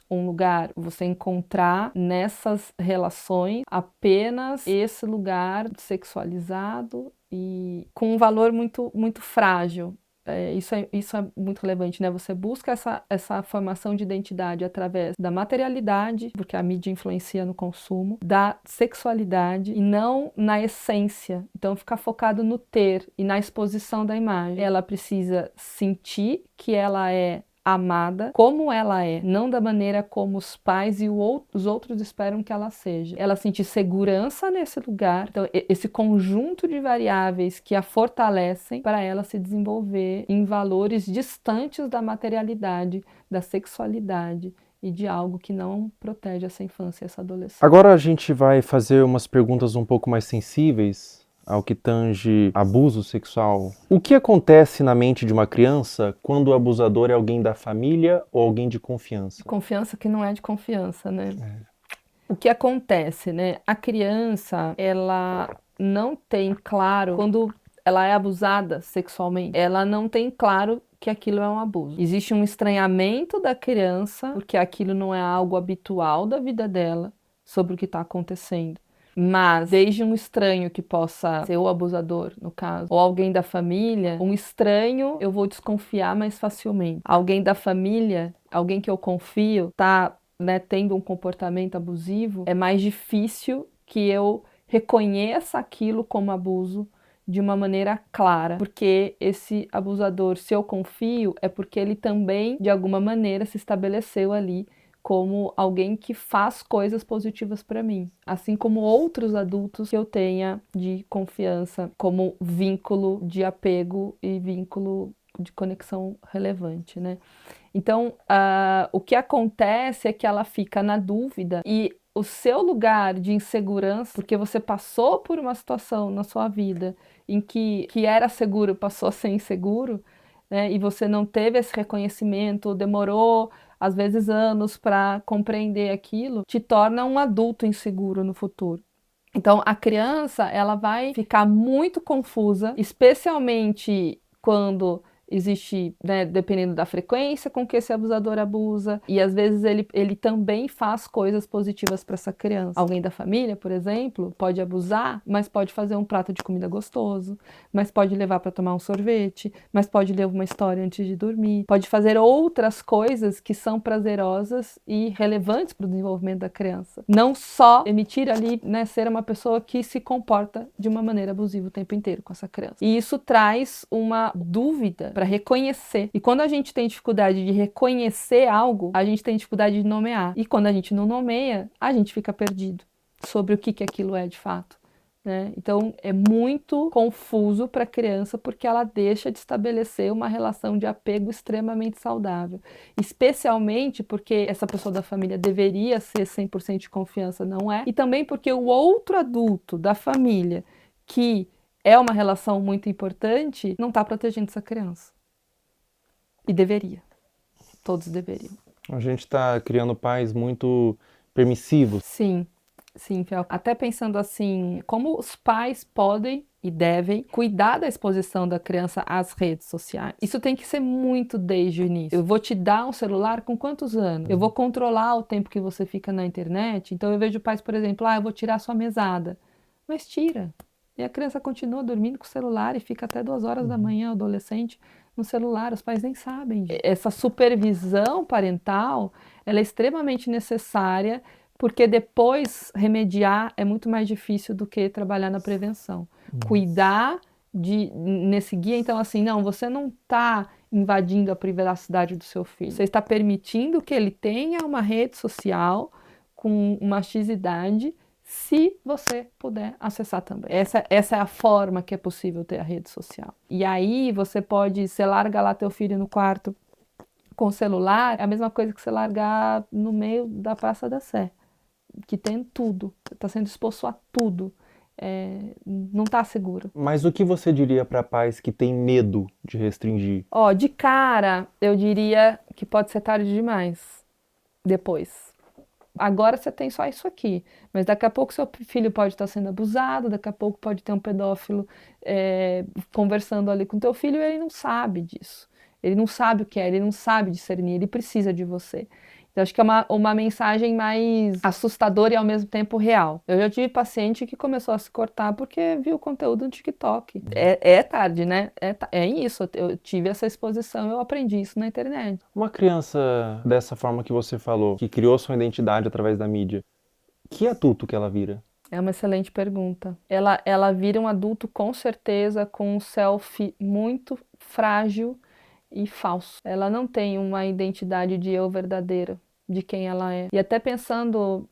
um lugar, você encontrar nessas relações apenas esse lugar sexualizado e com um valor muito, muito frágil. Isso é muito relevante, né? Você busca essa formação de identidade através da materialidade, porque a mídia influencia no consumo, da sexualidade e não na essência. Então, ficar focado no ter e na exposição da imagem. Ela precisa sentir que ela é amada como ela é, não da maneira como os pais e os outros esperam que ela seja. Ela sentir segurança nesse lugar, então esse conjunto de variáveis que a fortalecem para ela se desenvolver em valores distantes da materialidade, da sexualidade e de algo que não protege essa infância e essa adolescência. Agora a gente vai fazer umas perguntas um pouco mais sensíveis ao que tange abuso sexual. O que acontece na mente de uma criança quando o abusador é alguém da família ou alguém de confiança? Confiança que não é de confiança, né? O que acontece, né? A criança, ela não tem claro, quando ela é abusada sexualmente, ela não tem claro que aquilo é um abuso. Existe um estranhamento da criança, porque aquilo não é algo habitual da vida dela, sobre o que está acontecendo. Mas, desde um estranho que possa ser o abusador, no caso, ou alguém da família, um estranho eu vou desconfiar mais facilmente. Alguém da família, alguém que eu confio, tá, né, tendo um comportamento abusivo, é mais difícil que eu reconheça aquilo como abuso de uma maneira clara, porque esse abusador, se eu confio, é porque ele também, de alguma maneira, se estabeleceu ali como alguém que faz coisas positivas para mim, assim como outros adultos que eu tenha de confiança, como vínculo de apego e vínculo de conexão relevante, né? Então, o que acontece é que ela fica na dúvida e o seu lugar de insegurança, porque você passou por uma situação na sua vida em que era seguro passou a ser inseguro, né? E você não teve esse reconhecimento, demorou às vezes anos para compreender aquilo, te torna um adulto inseguro no futuro. Então a criança, ela vai ficar muito confusa, especialmente quando existe, né, dependendo da frequência com que esse abusador abusa, e às vezes ele também faz coisas positivas para essa criança. Alguém da família, por exemplo, pode abusar, mas pode fazer um prato de comida gostoso, mas pode levar para tomar um sorvete, mas pode ler uma história antes de dormir, pode fazer outras coisas que são prazerosas e relevantes para o desenvolvimento da criança. Não só emitir ali, né, ser uma pessoa que se comporta de uma maneira abusiva o tempo inteiro com essa criança. E isso traz uma dúvida para reconhecer. E quando a gente tem dificuldade de reconhecer algo, a gente tem dificuldade de nomear. E quando a gente não nomeia, a gente fica perdido sobre o que aquilo é de fato, né? Então é muito confuso para a criança porque ela deixa de estabelecer uma relação de apego extremamente saudável. Especialmente porque essa pessoa da família deveria ser 100% de confiança, não é? E também porque o outro adulto da família que é uma relação muito importante, não está protegendo essa criança. E deveria. Todos deveriam. A gente está criando pais muito permissivos. Sim, Fel. Até pensando assim, como os pais podem e devem cuidar da exposição da criança às redes sociais. Isso tem que ser muito desde o início. Eu vou te dar um celular com quantos anos? Eu vou controlar o tempo que você fica na internet. Então eu vejo pais, por exemplo, eu vou tirar sua mesada. Mas tira. E a criança continua dormindo com o celular e fica até 2 horas da manhã, o adolescente, no celular. Os pais nem sabem disso. Essa supervisão parental, ela é extremamente necessária, porque depois remediar é muito mais difícil do que trabalhar na prevenção. Cuidar nesse guia, então assim, não, você não está invadindo a privacidade do seu filho. Você está permitindo que ele tenha uma rede social com uma X-idade, se você puder acessar também. Essa é a forma que é possível ter a rede social. E aí você larga lá teu filho no quarto com o celular, é a mesma coisa que você largar no meio da Praça da Sé, que tem tudo, você está sendo exposto a tudo. Não está seguro. Mas o que você diria para pais que têm medo de restringir? De cara, eu diria que pode ser tarde demais. Depois. Agora você tem só isso aqui, mas daqui a pouco seu filho pode estar sendo abusado, daqui a pouco pode ter um pedófilo conversando ali com teu filho e ele não sabe disso. Ele não sabe o que é, ele não sabe discernir, ele precisa de você. Então, acho que é uma mensagem mais assustadora e ao mesmo tempo real. Eu já tive paciente que começou a se cortar porque viu o conteúdo no TikTok. É tarde, né? É isso, eu tive essa exposição, eu aprendi isso na internet. Uma criança dessa forma que você falou, que criou sua identidade através da mídia, que adulto que ela vira? É uma excelente pergunta. Ela vira um adulto com certeza com um self muito frágil e falso. Ela não tem uma identidade de eu verdadeira, de quem ela é. E até pensando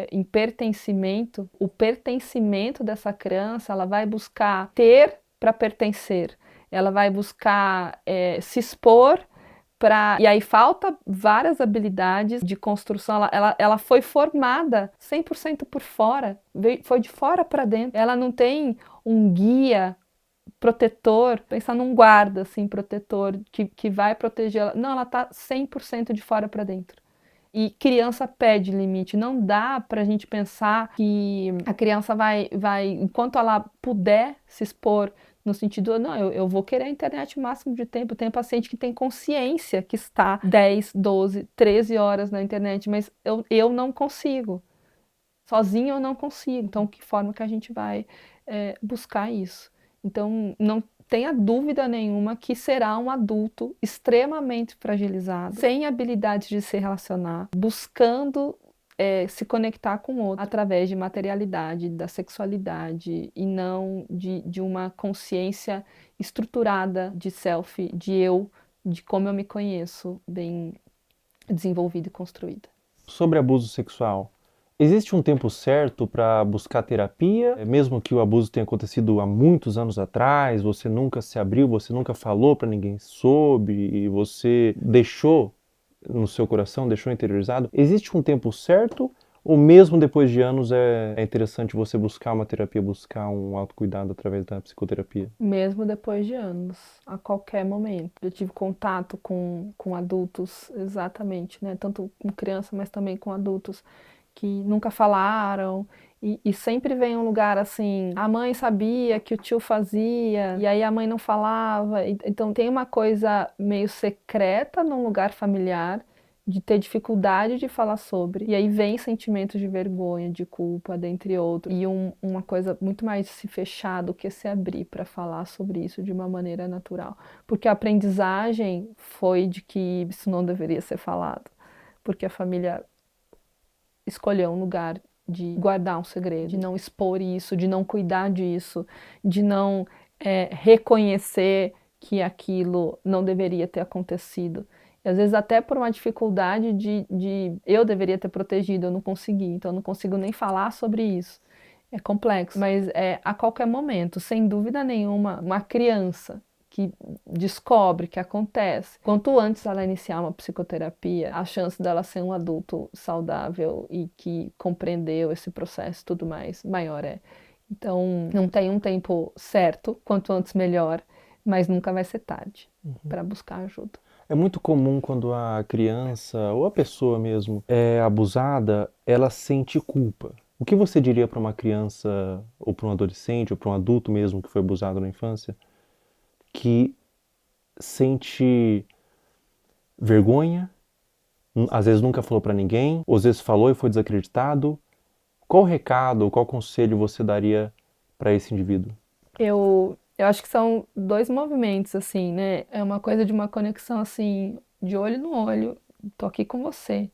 em pertencimento, o pertencimento dessa criança, ela vai buscar ter para pertencer. Ela vai buscar se expor para... E aí falta várias habilidades de construção. Ela foi formada 100% por fora, foi de fora para dentro. Ela não tem um guia protetor, pensar num guarda, assim, protetor, que vai proteger ela. Não, ela está 100% de fora para dentro. E criança pede limite. Não dá para a gente pensar que a criança vai, enquanto ela puder se expor, no sentido, não, eu vou querer a internet o máximo de tempo. Tem paciente que tem consciência que está 10, 12, 13 horas na internet, mas eu não consigo. Sozinho eu não consigo. Então, que forma que a gente vai buscar isso? Então, não tenha dúvida nenhuma que será um adulto extremamente fragilizado, sem habilidades de se relacionar, buscando se conectar com o outro através de materialidade, da sexualidade e não de uma consciência estruturada de self, de eu, de como eu me conheço, bem desenvolvida e construída. Sobre abuso sexual, existe um tempo certo para buscar terapia? Mesmo que o abuso tenha acontecido há muitos anos atrás, você nunca se abriu, você nunca falou para ninguém soube, e você deixou no seu coração, deixou interiorizado. Existe um tempo certo? Ou mesmo depois de anos é interessante você buscar uma terapia, buscar um autocuidado através da psicoterapia? Mesmo depois de anos, a qualquer momento. Eu tive contato com adultos, exatamente, né? Tanto com criança, mas também com adultos que nunca falaram E sempre vem um lugar assim, a mãe sabia que o tio fazia, e aí a mãe não falava. Então tem uma coisa meio secreta num lugar familiar, de ter dificuldade de falar sobre. E aí vem sentimentos de vergonha, de culpa, dentre outros. E uma coisa muito mais se fechar do que se abrir para falar sobre isso de uma maneira natural. Porque a aprendizagem foi de que isso não deveria ser falado. Porque a família escolheu um lugar de guardar um segredo, de não expor isso, de não cuidar disso, de não reconhecer que aquilo não deveria ter acontecido. E às vezes até por uma dificuldade de eu deveria ter protegido, eu não consegui, então eu não consigo nem falar sobre isso. É complexo, mas a qualquer momento, sem dúvida nenhuma, uma criança que descobre que acontece, quanto antes ela iniciar uma psicoterapia, a chance dela ser um adulto saudável e que compreendeu esse processo e tudo mais, maior é. Então, não tem um tempo certo, quanto antes melhor, mas nunca vai ser tarde para buscar ajuda. É muito comum quando a criança ou a pessoa mesmo é abusada, ela sente culpa. O que você diria para uma criança ou para um adolescente ou para um adulto mesmo que foi abusado na infância, que sente vergonha, às vezes nunca falou para ninguém, ou às vezes falou e foi desacreditado? Qual recado, qual conselho você daria para esse indivíduo? Eu acho que são dois movimentos, assim, né? É uma coisa de uma conexão, assim, de olho no olho. Tô aqui com você.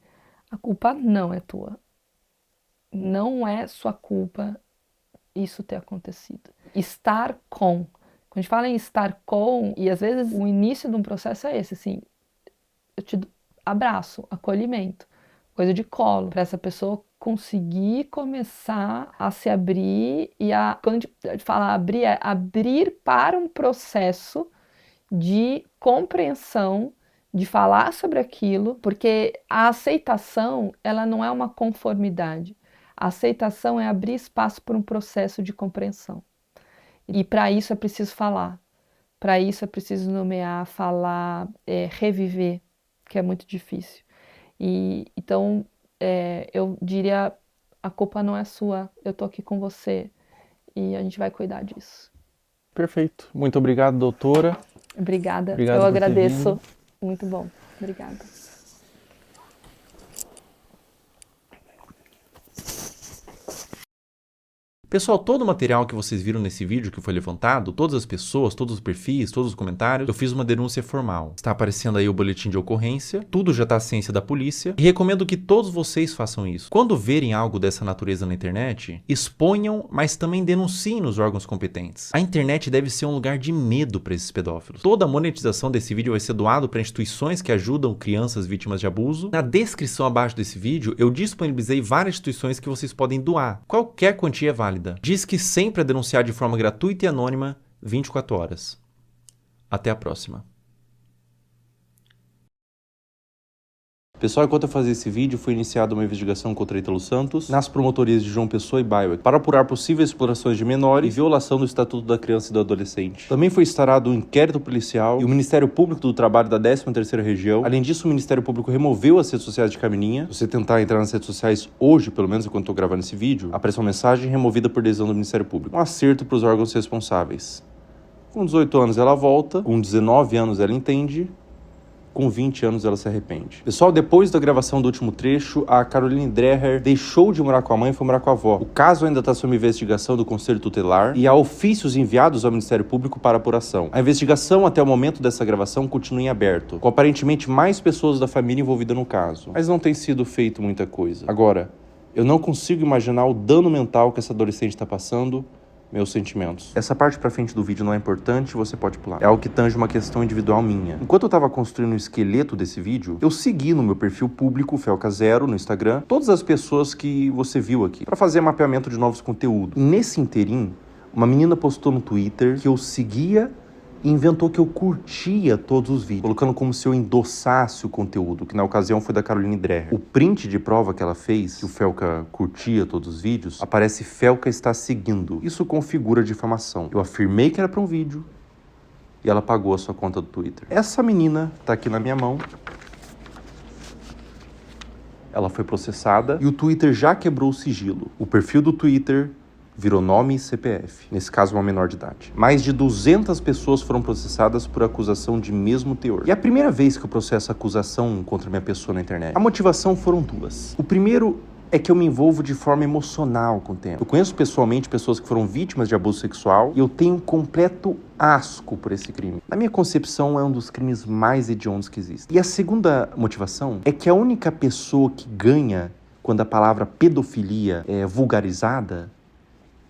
A culpa não é tua. Não é sua culpa isso ter acontecido. Estar com. Quando a gente fala em estar com, e às vezes o início de um processo é esse, assim, eu te abraço, acolhimento, coisa de colo, para essa pessoa conseguir começar a se abrir e quando a gente fala abrir, é abrir para um processo de compreensão, de falar sobre aquilo, porque a aceitação, ela não é uma conformidade. A aceitação é abrir espaço para um processo de compreensão. E para isso é preciso falar, para isso é preciso nomear, falar, reviver, que é muito difícil. Então, eu diria, a culpa não é sua, eu tô aqui com você e a gente vai cuidar disso. Perfeito. Muito obrigado, doutora. Obrigada. Obrigado eu por ter agradeço. vindo. Muito bom. Obrigada. Pessoal, todo o material que vocês viram nesse vídeo que foi levantado, todas as pessoas, todos os perfis, todos os comentários, eu fiz uma denúncia formal. Está aparecendo aí o boletim de ocorrência, tudo já está à ciência da polícia e recomendo que todos vocês façam isso. Quando verem algo dessa natureza na internet, exponham, mas também denunciem nos órgãos competentes. A internet deve ser um lugar de medo para esses pedófilos. Toda a monetização desse vídeo vai ser doado para instituições que ajudam crianças vítimas de abuso. Na descrição abaixo desse vídeo, eu disponibilizei várias instituições que vocês podem doar. Qualquer quantia é válida. Diz que sempre a denunciar de forma gratuita e anônima 24 horas. Até a próxima. Pessoal, enquanto eu fazia esse vídeo, foi iniciada uma investigação contra Ítalo Santos nas promotorias de João Pessoa e Baia para apurar possíveis explorações de menores e violação do Estatuto da Criança e do Adolescente. Também foi instaurado um inquérito policial e o Ministério Público do Trabalho da 13ª Região. Além disso, o Ministério Público removeu as redes sociais de Carmeninha. Se você tentar entrar nas redes sociais hoje, pelo menos enquanto estou gravando esse vídeo, aparece uma mensagem removida por decisão do Ministério Público. Um acerto para os órgãos responsáveis. Com 18 anos ela volta, com 19 anos ela entende, com 20 anos ela se arrepende. Pessoal, depois da gravação do último trecho, a Caroline Dreher deixou de morar com a mãe e foi morar com a avó. O caso ainda está sob investigação do Conselho Tutelar e há ofícios enviados ao Ministério Público para apuração. A investigação até o momento dessa gravação continua em aberto, com aparentemente mais pessoas da família envolvidas no caso. Mas não tem sido feito muita coisa. Agora, eu não consigo imaginar o dano mental que essa adolescente está passando. Meus sentimentos. Essa parte pra frente do vídeo não é importante, você pode pular. É algo que tange uma questão individual minha. Enquanto eu tava construindo o esqueleto desse vídeo, eu segui no meu perfil público, Felca0, no Instagram, todas as pessoas que você viu aqui, pra fazer mapeamento de novos conteúdos. E nesse interim, uma menina postou no Twitter que eu seguia e inventou que eu curtia todos os vídeos, colocando como se eu endossasse o conteúdo, que na ocasião foi da Caroline Dreher. O print de prova que ela fez, que o Felca curtia todos os vídeos, aparece Felca está seguindo. Isso configura difamação. Eu afirmei que era para um vídeo e ela pagou a sua conta do Twitter. Essa menina tá aqui na minha mão. ela foi processada e o Twitter já quebrou o sigilo. O perfil do Twitter virou nome e CPF, nesse caso uma menor de idade. Mais de 200 pessoas foram processadas por acusação de mesmo teor. E é a primeira vez que eu processo acusação contra minha pessoa na internet. A motivação foram duas. O primeiro é que eu me envolvo de forma emocional com o tema. Eu conheço pessoalmente pessoas que foram vítimas de abuso sexual e eu tenho um completo asco por esse crime. Na minha concepção, é um dos crimes mais hediondos que existem. E a segunda motivação é que a única pessoa que ganha quando a palavra pedofilia é vulgarizada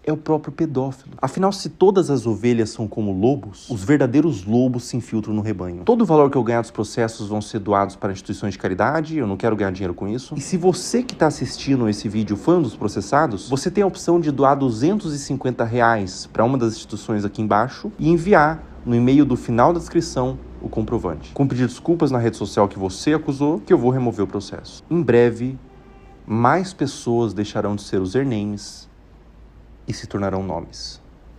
é o próprio pedófilo. Afinal, se todas as ovelhas são como lobos, os verdadeiros lobos se infiltram no rebanho. Todo o valor que eu ganhar dos processos vão ser doados para instituições de caridade, eu não quero ganhar dinheiro com isso. E se você que está assistindo esse vídeo foi um dos processados, você tem a opção de doar R$250 para uma das instituições aqui embaixo e enviar no e-mail do final da descrição o comprovante. Com pedir desculpas na rede social que você acusou, que eu vou remover o processo. Em breve, mais pessoas deixarão de ser usernames e se tornarão nomes.